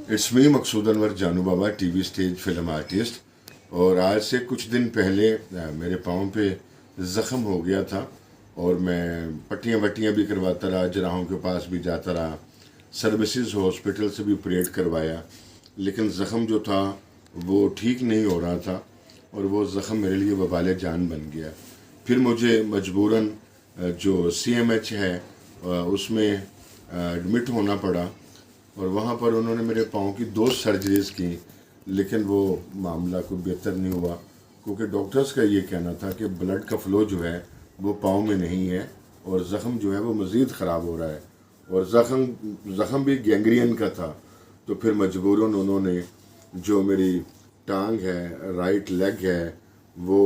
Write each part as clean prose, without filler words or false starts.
It's me مقصود انور جانو بابا T V stage film artist. اور آج سے کچھ دن پہلے میرے پاؤں پہ زخم ہو گیا تھا اور میں پٹیاں وٹیاں بھی کرواتا رہا, جراحوں کے پاس بھی جاتا رہا, سروسز ہاسپٹل سے بھی آپریٹ کروایا, لیکن زخم جو تھا وہ ٹھیک نہیں ہو رہا تھا اور وہ زخم میرے لیے وبال جان بن گیا. پھر مجھے مجبوراً جو سی ایم ایچ ہے اس میں ایڈمٹ ہونا پڑا اور وہاں پر انہوں نے میرے پاؤں کی 2 سرجریز کی, لیکن وہ معاملہ کوئی بہتر نہیں ہوا کیونکہ ڈاکٹرز کا یہ کہنا تھا کہ بلڈ کا فلو جو ہے وہ پاؤں میں نہیں ہے اور زخم جو ہے وہ مزید خراب ہو رہا ہے, اور زخم بھی گینگرین کا تھا. تو پھر مجبوراً انہوں نے جو میری ٹانگ ہے, رائٹ لیگ ہے, وہ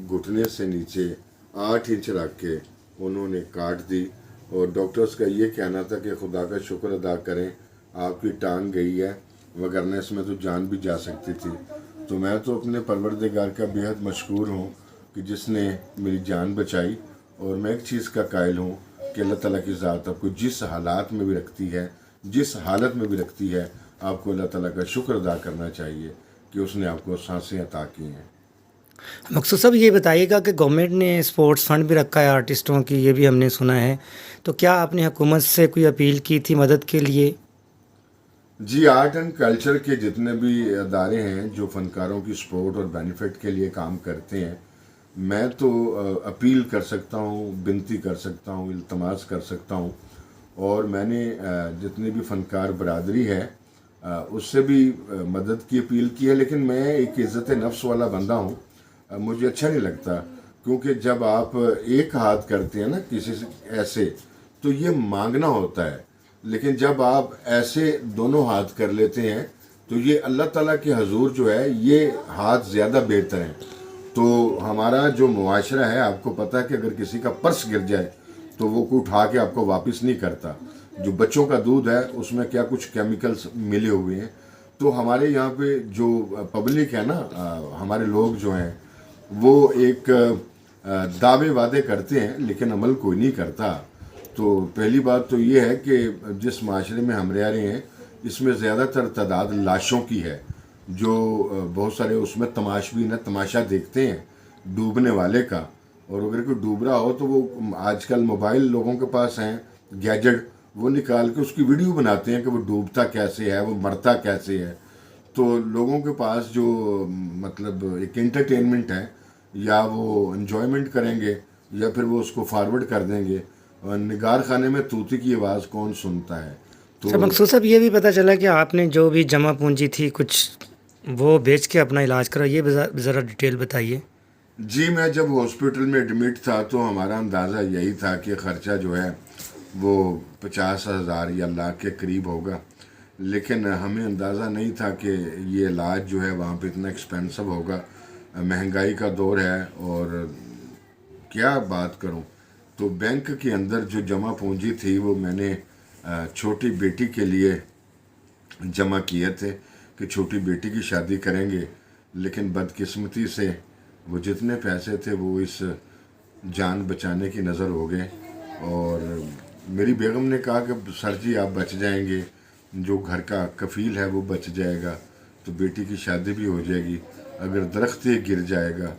گھٹنے سے نیچے 8 انچ رکھ کے انہوں نے کاٹ دی. اور ڈاکٹرز کا یہ کہنا تھا کہ خدا کا شکر ادا کریں آپ کی ٹانگ گئی ہے, وگرنہ اس میں تو جان بھی جا سکتی تھی. تو میں تو اپنے پروردگار کا بےحد مشکور ہوں کہ جس نے میری جان بچائی, اور میں ایک چیز کا قائل ہوں کہ اللہ تعالیٰ کی ذات آپ کو جس حالات میں بھی رکھتی ہے, جس حالت میں بھی رکھتی ہے, آپ کو اللہ تعالیٰ کا شکر ادا کرنا چاہیے کہ اس نے آپ کو سانسیں عطا کی ہیں. مقصود صاحب یہ بتائیے گا کہ گورنمنٹ نے اسپورٹس فنڈ بھی رکھا ہے آرٹسٹوں کی, یہ بھی ہم نے سنا ہے, تو کیا آپ نے حکومت سے کوئی اپیل کی تھی مدد کے لیے؟ جی, آرٹ اینڈ کلچر کے جتنے بھی ادارے ہیں جو فنکاروں کی سپورٹ اور بینیفٹ کے لیے کام کرتے ہیں, میں تو اپیل کر سکتا ہوں, بنتی کر سکتا ہوں, التماس کر سکتا ہوں. اور میں نے جتنی بھی فنکار برادری ہے اس سے بھی مدد کی اپیل کی ہے, لیکن میں ایک عزت نفس والا بندہ ہوں. مجھے اچھا نہیں لگتا کیونکہ جب آپ ایک ہاتھ کرتے ہیں نا کسی سے ایسے, تو یہ مانگنا ہوتا ہے, لیکن جب آپ ایسے دونوں ہاتھ کر لیتے ہیں تو یہ اللہ تعالیٰ کے حضور جو ہے یہ ہاتھ زیادہ بہتر ہیں. تو ہمارا جو معاشرہ ہے, آپ کو پتہ ہے کہ اگر کسی کا پرس گر جائے تو وہ کوئی اٹھا کے آپ کو واپس نہیں کرتا. جو بچوں کا دودھ ہے اس میں کیا کچھ کیمیکلز ملے ہوئے ہیں. تو ہمارے یہاں پہ جو پبلک ہے نا, ہمارے لوگ جو ہیں وہ ایک دعوے وعدے کرتے ہیں لیکن عمل کوئی نہیں کرتا. تو پہلی بات تو یہ ہے کہ جس معاشرے میں ہم رہ رہے ہیں اس میں زیادہ تر تعداد لاشوں کی ہے, جو بہت سارے اس میں تماشبین ہیں, تماشا دیکھتے ہیں ڈوبنے والے کا. اور اگر کوئی ڈوب رہا ہو تو وہ آج کل موبائل لوگوں کے پاس ہیں, گیجٹ, وہ نکال کے اس کی ویڈیو بناتے ہیں کہ وہ ڈوبتا کیسے ہے, وہ مرتا کیسے ہے. تو لوگوں کے پاس جو مطلب ایک انٹرٹینمنٹ ہے, یا وہ انجوائمنٹ کریں گے یا پھر وہ اس کو فارورڈ کر دیں گے. اور نگار خانے میں طوطی کی آواز کون سنتا ہے. تو سر مقصود صاحب یہ بھی پتہ چلا کہ آپ نے جو بھی جمع پونجی تھی کچھ وہ بیچ کے اپنا علاج کرا, یہ ذرا ڈیٹیل بتائیے. جی, میں جب ہاسپٹل میں ایڈمٹ تھا تو ہمارا اندازہ یہی تھا کہ خرچہ جو ہے وہ 50,000 یا لاکھ کے قریب ہوگا, لیکن ہمیں اندازہ نہیں تھا کہ یہ علاج جو ہے وہاں پہ اتنا ایکسپینسو ہوگا. مہنگائی کا دور ہے اور کیا بات کروں. تو بینک کے اندر جو جمع پونجی تھی وہ میں نے چھوٹی بیٹی کے لیے جمع کیے تھے کہ چھوٹی بیٹی کی شادی کریں گے, لیکن بدقسمتی سے وہ جتنے پیسے تھے وہ اس جان بچانے کی نظر ہو گئے. اور میری بیگم نے کہا کہ سر جی آپ بچ جائیں گے, جو گھر کا کفیل ہے وہ بچ جائے گا تو بیٹی کی شادی بھی ہو جائے گی. اگر درخت ہی گر جائے گا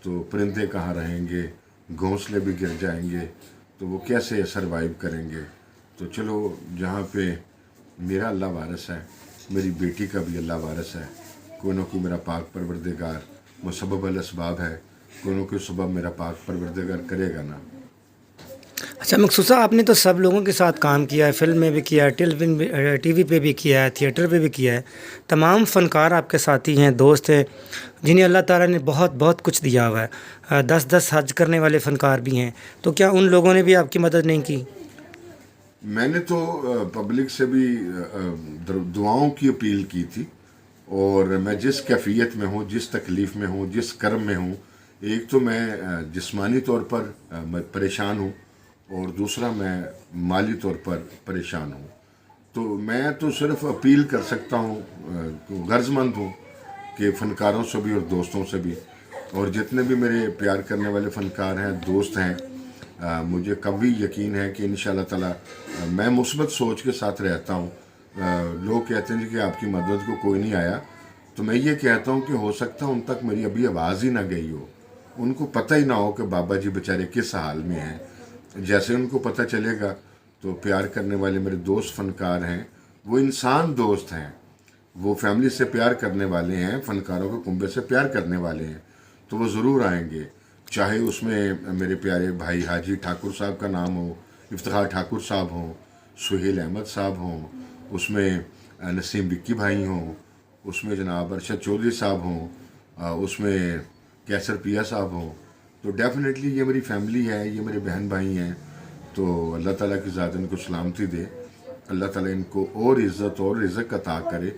تو پرندے کہاں رہیں گے, گھونسلے بھی گر جائیں گے تو وہ کیسے سروائیو کریں گے. تو چلو, جہاں پہ میرا اللہ وارث ہے میری بیٹی کا بھی اللہ وارث ہے. کوئی نہ کوئی میرا پاک پروردگار مسبب الاسباب ہے, کوئی نہ کوئی سبب میرا پاک پروردگار کرے گا نا. اچھا مقصود صاحب, آپ نے تو سب لوگوں کے ساتھ کام کیا ہے, فلم میں بھی کیا ہے, ٹی وی پہ بھی کیا ہے, تھیٹر پہ بھی کیا ہے. تمام فنکار آپ کے ساتھی ہیں, دوست ہیں, جنہیں اللہ تعالیٰ نے بہت بہت کچھ دیا ہوا ہے. 10 حج کرنے والے فنکار بھی ہیں, تو کیا ان لوگوں نے بھی آپ کی مدد نہیں کی؟ میں نے تو پبلک سے بھی دعاؤں کی اپیل کی تھی, اور میں جس کیفیت میں ہوں, جس تکلیف میں ہوں, جس کرم میں ہوں, ایک تو میں جسمانی طور پر پریشان ہوں اور دوسرا میں مالی طور پر پریشان ہوں. تو میں تو صرف اپیل کر سکتا ہوں, غرض مند ہوں کہ فنکاروں سے بھی اور دوستوں سے بھی, اور جتنے بھی میرے پیار کرنے والے فنکار ہیں, دوست ہیں, مجھے کبھی یقین ہے کہ انشاءاللہ تعالی میں مثبت سوچ کے ساتھ رہتا ہوں لوگ کہتے ہیں کہ آپ کی مدد کو کوئی نہیں آیا، تو میں یہ کہتا ہوں کہ ہو سکتا ہے ان تک میری ابھی آواز ہی نہ گئی ہو، ان کو پتہ ہی نہ ہو کہ بابا جی بیچارے کس حال میں ہیں۔ جیسے ان کو پتہ چلے گا تو پیار کرنے والے میرے دوست فنکار ہیں، وہ انسان دوست ہیں، وہ فیملی سے پیار کرنے والے ہیں، فنکاروں کے کنبے سے پیار کرنے والے ہیں، تو وہ ضرور آئیں گے۔ چاہے اس میں میرے پیارے بھائی حاجی ٹھاکر صاحب کا نام ہو، افتخار ٹھاکر صاحب ہوں، سہیل احمد صاحب ہوں، اس میں نسیم بکی بھائی ہوں، اس میں جناب ارشد چودھری صاحب ہوں، اس میں کیسر پیا صاحب ہوں، تو ڈیفینیٹلی یہ میری فیملی ہے، یہ میرے بہن بھائی ہیں، تو اللہ تعالیٰ کی ذات ان کو سلامتی دے، اللہ تعالیٰ ان کو اور عزت اور رزق عطا کرے۔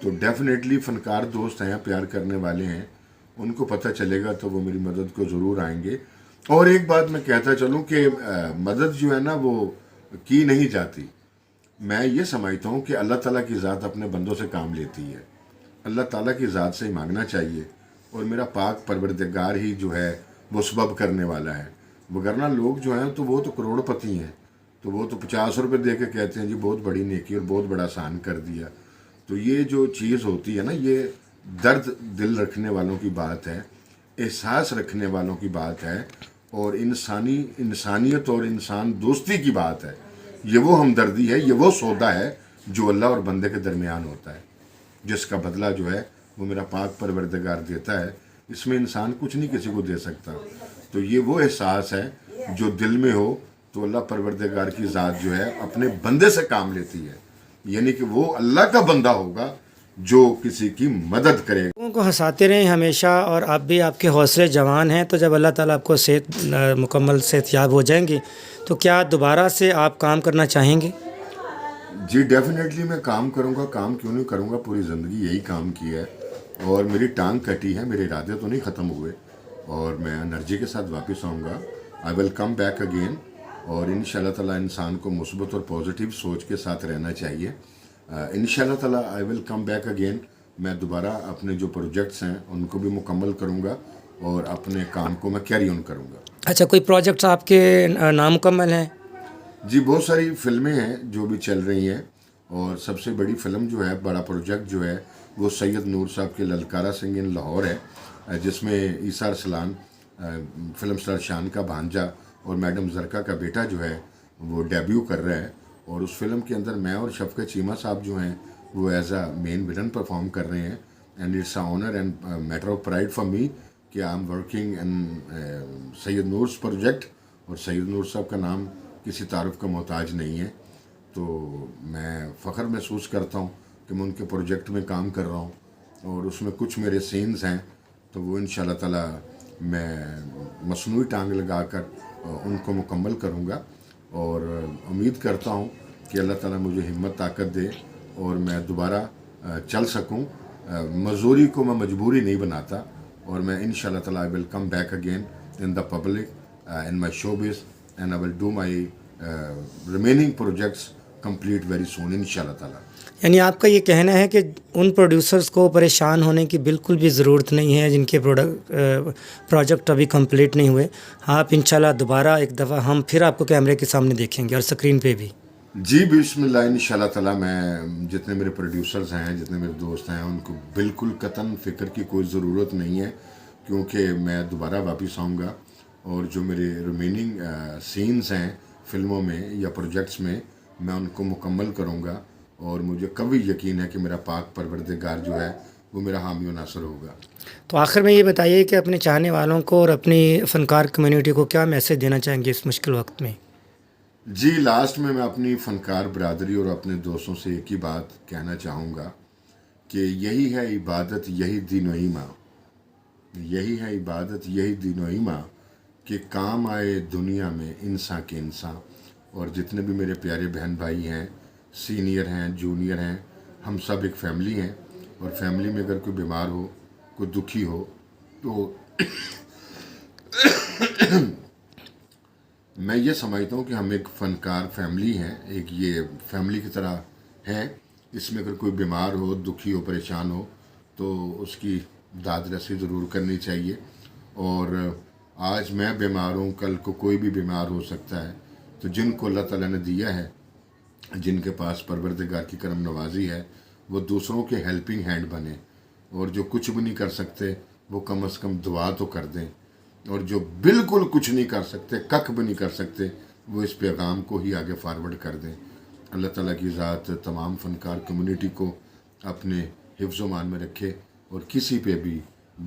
تو ڈیفینیٹلی فنکار دوست ہیں، پیار کرنے والے ہیں، ان کو پتہ چلے گا تو وہ میری مدد کو ضرور آئیں گے۔ اور ایک بات میں کہتا چلوں کہ مدد جو ہے نا وہ کی نہیں جاتی، میں یہ سمجھتا ہوں کہ اللہ تعالیٰ کی ذات اپنے بندوں سے کام لیتی ہے، اللہ تعالیٰ کی ذات سے ہی مانگنا چاہیے، اور میرا پاک پروردگار ہی جو ہے وہ سبب کرنے والا ہے، وگرنہ لوگ جو ہیں تو وہ تو کروڑ پتی ہیں، تو وہ تو 50 روپے دے کے کہتے ہیں جی بہت بڑی نیکی اور بہت بڑا احسان کر دیا۔ تو یہ جو چیز ہوتی ہے نا، یہ درد دل رکھنے والوں کی بات ہے، احساس رکھنے والوں کی بات ہے، اور انسانیت اور انسان دوستی کی بات ہے۔ یہ وہ ہمدردی ہے، یہ وہ سودا ہے جو اللہ اور بندے کے درمیان ہوتا ہے، جس کا بدلہ جو ہے وہ میرا پاک پروردگار دیتا ہے، اس میں انسان کچھ نہیں کسی کو دے سکتا۔ تو یہ وہ احساس ہے جو دل میں ہو تو اللہ پروردگار کی ذات جو ہے اپنے بندے سے کام لیتی ہے، یعنی کہ وہ اللہ کا بندہ ہوگا جو کسی کی مدد کرے گا۔ لوگوں کو ہنساتے رہیں ہمیشہ، اور آپ بھی، آپ کے حوصلے جوان ہیں، تو جب اللہ تعالیٰ آپ کو مکمل صحت یاب ہو جائیں گی تو کیا دوبارہ سے آپ کام کرنا چاہیں گے؟ جی ڈیفینیٹلی میں کام کروں گا، کام کیوں نہیں کروں گا، پوری زندگی یہی کام کی ہے، اور میری ٹانگ کٹی ہے، میرے ارادے تو نہیں ختم ہوئے، اور میں انرجی کے ساتھ واپس آؤں گا، آئی ول کم بیک اگین، اور ان شاء اللہ تعالیٰ انسان کو مثبت اور پازیٹیو سوچ کے ساتھ رہنا چاہیے۔ ان شاء اللہ تعالیٰ I will come back again, میں دوبارہ اپنے جو پروجیکٹس ہیں ان کو بھی مکمل کروں گا، اور اپنے کام کو میں کیری آن کروں گا۔ اچھا، کوئی پروجیکٹس آپ کے نامکمل ہیں؟ جی بہت ساری فلمیں ہیں جو بھی چل رہی ہیں، اور سب سے بڑی فلم جو ہے، بڑا پروجیکٹ جو ہے وہ سید نور صاحب کے للکارا سنگھ ان لاہور ہے، جس میں عیسیٰ ارسلان فلم سٹار شان کا بھانجا اور میڈم زرکا کا بیٹا جو ہے وہ ڈیبیو کر رہا ہے، اور اس فلم کے اندر میں اور شفقت چیمہ صاحب جو ہیں وہ as a main villain perform کر رہے ہیں، and it's a honour and matter of pride for me کہ I am working in Syed Noor's project, اور سید نور صاحب کا نام کسی تعارف کا محتاج نہیں ہے، تو میں فخر محسوس کرتا ہوں کہ میں ان کے پروجیکٹ میں کام کر رہا ہوں، اور اس میں کچھ میرے سینز ہیں، تو وہ ان شاء اللہ تعالیٰ میں مصنوعی ٹانگ لگا کر ان کو مکمل کروں گا، اور امید کرتا ہوں کہ اللہ تعالیٰ مجھے ہمت طاقت دے اور میں دوبارہ چل سکوں۔ مزدوری کو میں مجبوری نہیں بناتا، اور میں ان شاء اللہ تعالیٰ I will come back again in the public in my showbiz, and I will do my remaining projects complete very soon inshallah ta'ala۔ یعنی آپ کا یہ کہنا ہے کہ ان پروڈیوسرز کو پریشان ہونے کی بالکل بھی ضرورت نہیں ہے جن کے پروجیکٹ ابھی کمپلیٹ نہیں ہوئے، آپ انشاءاللہ دوبارہ ایک دفعہ ہم پھر آپ کو کیمرے کے سامنے دیکھیں گے اور سکرین پہ بھی۔ جی بسم اللہ، انشاءاللہ تعالیٰ میں جتنے میرے پروڈیوسرز ہیں، جتنے میرے دوست ہیں، ان کو بالکل قطعاً فکر کی کوئی ضرورت نہیں ہے، کیونکہ میں دوبارہ واپس آؤں گا، اور جو میرے ریمیننگ سینز ہیں فلموں میں یا پروجیکٹس میں ان کو مکمل کروں گا، اور مجھے کبھی یقین ہے کہ میرا پاک پروردگار جو ہے وہ میرا حامی و ناصر ہوگا۔ تو آخر میں یہ بتائیے کہ اپنے چاہنے والوں کو اور اپنی فنکار کمیونٹی کو کیا میسج دینا چاہیں گے اس مشکل وقت میں؟ جی لاسٹ میں اپنی فنکار برادری اور اپنے دوستوں سے ایک ہی بات کہنا چاہوں گا کہ یہی ہے عبادت، یہی دین و ایمان، یہی ہے عبادت، یہی دین و ایمان، کہ کام آئے دنیا میں انسان کے انسان۔ اور جتنے بھی میرے پیارے بہن بھائی ہیں، سینئر ہیں، جونیئر ہیں، ہم سب ایک فیملی ہیں، اور فیملی میں اگر کوئی بیمار ہو، کوئی دکھی ہو، تو میں یہ سمجھتا ہوں کہ ہم ایک فنکار فیملی ہیں، ایک یہ فیملی کی طرح ہے، اس میں اگر کوئی بیمار ہو، دکھی ہو، پریشان ہو، تو اس کی داد رسی ضرور کرنی چاہیے۔ اور آج میں بیمار ہوں، کل کو کوئی بھی بیمار ہو سکتا ہے، تو جن کو اللہ تعالیٰ نے دیا ہے جن کے پاس پروردگار کی کرم نوازی ہے وہ دوسروں کے ہیلپنگ ہینڈ بنیں، اور جو کچھ بھی نہیں کر سکتے وہ کم از کم دعا تو کر دیں، اور جو بالکل کچھ نہیں کر سکتے، ککھ بھی نہیں کر سکتے، وہ اس پیغام کو ہی آگے فارورڈ کر دیں۔ اللہ تعالیٰ کی ذات تمام فنکار کمیونٹی کو اپنے حفظ و مان میں رکھے، اور کسی پہ بھی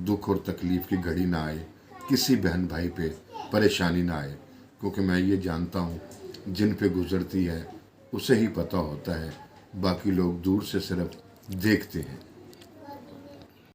دکھ اور تکلیف کی گھڑی نہ آئے، کسی بہن بھائی پہ پریشانی نہ آئے، کیونکہ میں یہ جانتا ہوں جن پہ گزرتی ہے اسے ہی پتہ ہوتا ہے، باقی لوگ دور سے صرف دیکھتے ہیں۔